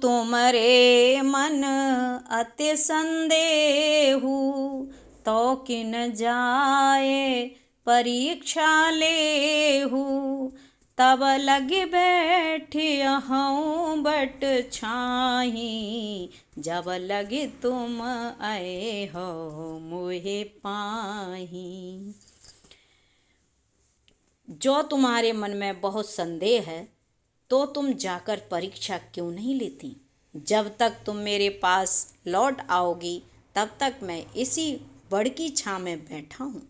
तुमरे मन अति संदेहु, तो किन जाए परीक्षा लेहु। तब लगी बैठियहूँ बट छाही, जब लगी तुम आए हो मोहे पाही। जो तुम्हारे मन में बहुत संदेह है तो तुम जाकर परीक्षा क्यों नहीं लेती। जब तक तुम मेरे पास लौट आओगी तब तक मैं इसी बड़ की छाँ में बैठा हूँ।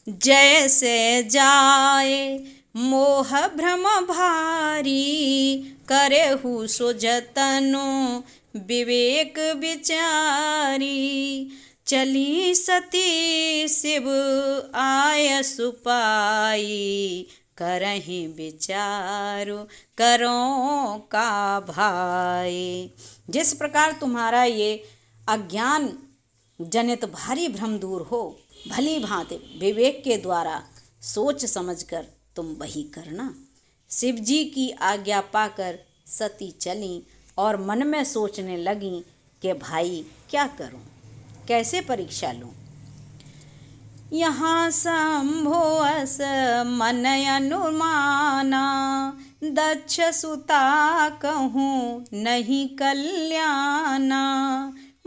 जैसे जाए मोह भ्रम भारी, करेहु सो जतनो विवेक विचारी। चली सती शिव आय सुपाई, करहीं विचारो करो का भाई। जिस प्रकार तुम्हारा ये अज्ञान जनित भारी भ्रम दूर हो, भली भांति विवेक के द्वारा सोच समझकर तुम वही करना। शिव जी की आज्ञा पाकर सती चली और मन में सोचने लगी कि भाई क्या करूं, कैसे परीक्षा लूं। यहाँ शंभो अस मन अनुमाना, दक्ष सुता कहूँ नहीं कल्याणा।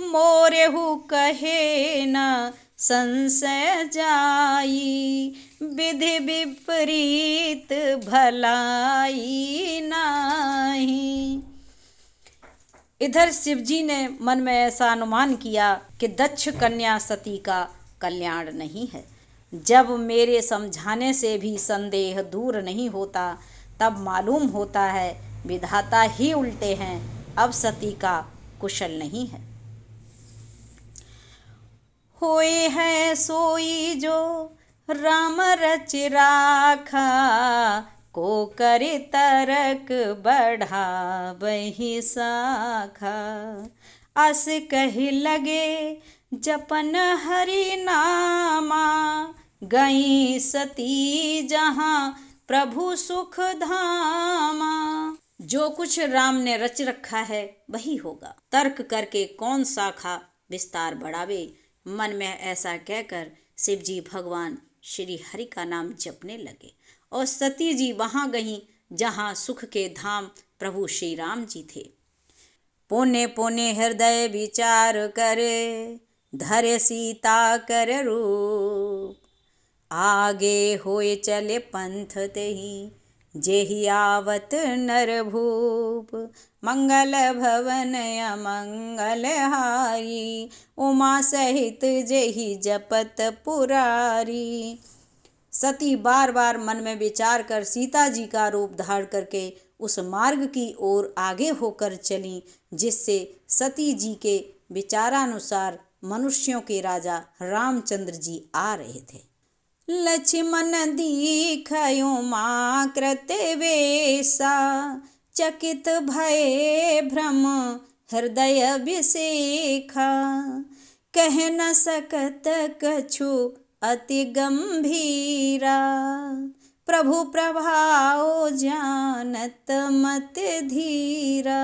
मोरेहु कहे न संशय जाई, विधि विपरीत भलाई नाही। इधर शिवजी ने मन में ऐसा अनुमान किया कि दक्ष कन्या सती का कल्याण नहीं है। जब मेरे समझाने से भी संदेह दूर नहीं होता तब मालूम होता है विधाता ही उल्टे हैं, अब सती का कुशल नहीं है। होए है सोई जो राम रच राखा, को करे तरक बढ़ावहि शाखा। अस कहि लगे जपन हरि नामा, गई सती जहाँ प्रभु सुख धामा। जो कुछ राम ने रच रखा है वही होगा, तर्क करके कौन शाखा विस्तार बढ़ावे। मन में ऐसा कहकर शिव जी भगवान श्री हरि का नाम जपने लगे और सती जी वहां गईं जहां सुख के धाम प्रभु श्री राम जी थे। पुण्य पुण्य हृदय विचार करे, धरे सीता कर रूप। आगे होए चले पंथ तेहि, जेहि आवत नर भूप। मंगल भवन अमंगल हारी, उमा सहित जेहि जपत पुरारी। सती बार बार मन में विचार कर सीता जी का रूप धारण करके उस मार्ग की ओर आगे होकर चली जिससे सती जी के विचारानुसार मनुष्यों के राजा रामचंद्र जी आ रहे थे। लक्ष्मण दीखयो माँ कृते वेसा, चकित भये भ्रम हृदय विसेखा। कह न सकत कछु अति गंभीरा, प्रभु प्रभाव जानत मत धीरा।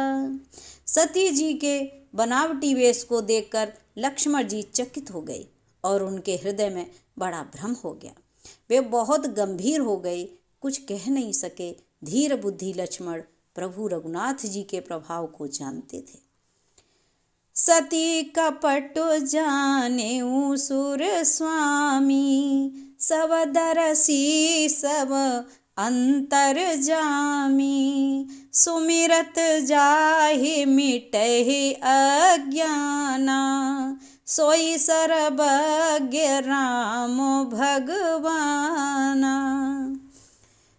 सती जी के बनावटी वेश को देखकर लक्ष्मण जी चकित हो गए और उनके हृदय में बड़ा भ्रम हो गया। वे बहुत गंभीर हो गए, कुछ कह नहीं सके। धीर बुद्धि लक्ष्मण प्रभु रघुनाथ जी के प्रभाव को जानते थे। सती कपट जाने सुर स्वामी, सब दरसी सब अंतर जामी। सुमिरत जाहि मिटहि अज्ञाना, सोई सर्वज्ञ राम भगवाना।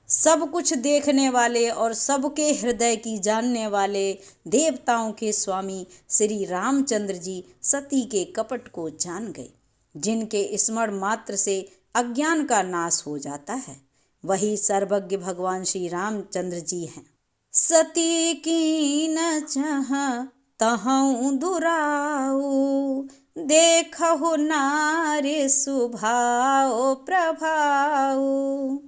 सब कुछ देखने वाले और सबके हृदय की जानने वाले देवताओं के स्वामी श्री रामचंद्र जी सती के कपट को जान गए। जिनके स्मरण मात्र से अज्ञान का नाश हो जाता है वही सर्वज्ञ भगवान श्री रामचंद्र जी हैं। सती की न चाह तहु दुराऊ, देखहु नारी सुभाव प्रभाऊ।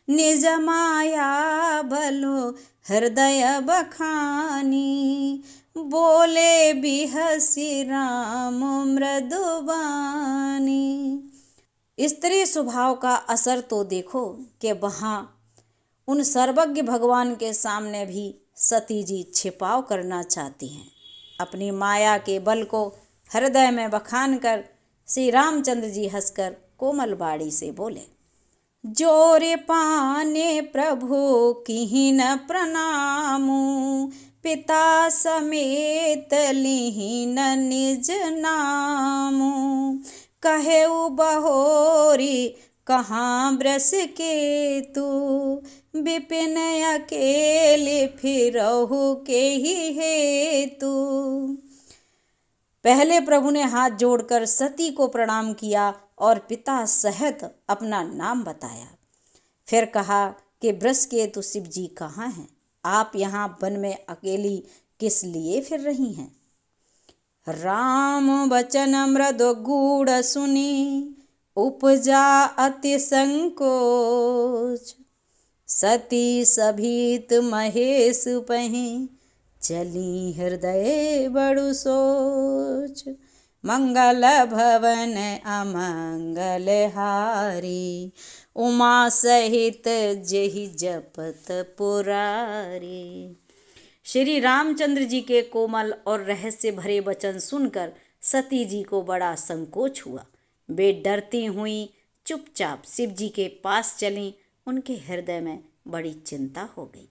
निज माया बलो हृदय बखानी। बोले बिहसी राम मृदुबानी। स्त्री स्वभाव का असर तो देखो कि वहाँ उन सर्वज्ञ भगवान के सामने भी सती जी छिपाव करना चाहती हैं। अपनी माया के बल को हृदय में बखान कर श्री रामचंद्र जी हंसकर कोमल बाड़ी से बोले, जोरे पाने प्रभु किहिन प्रणामु, पिता समेत लिहिन निज नामु। कहेउ बहोरी कहाँ ब्रस के तू, विपिन अकेले फिरहु के ही हेतु। पहले प्रभु ने हाथ जोड़कर सती को प्रणाम किया और पिता सहित अपना नाम बताया। फिर कहा कि बृषकेतु शिव जी कहाँ हैं? आप यहाँ वन में अकेली किस लिए फिर रही हैं? राम वचन मृदु गूढ़ सुनी, उपजा अति संकोच। सती सभीत महेश पहीं, चली हृदय बड़ु सोच। मंगल भवन अमंगल हारी, उमा सहित जेहि जपत पुरारी। श्री रामचंद्र जी के कोमल और रहस्य भरे वचन सुनकर सती जी को बड़ा संकोच हुआ। वे डरती हुई चुपचाप शिव जी के पास चलीं। उनके हृदय में बड़ी चिंता हो गई।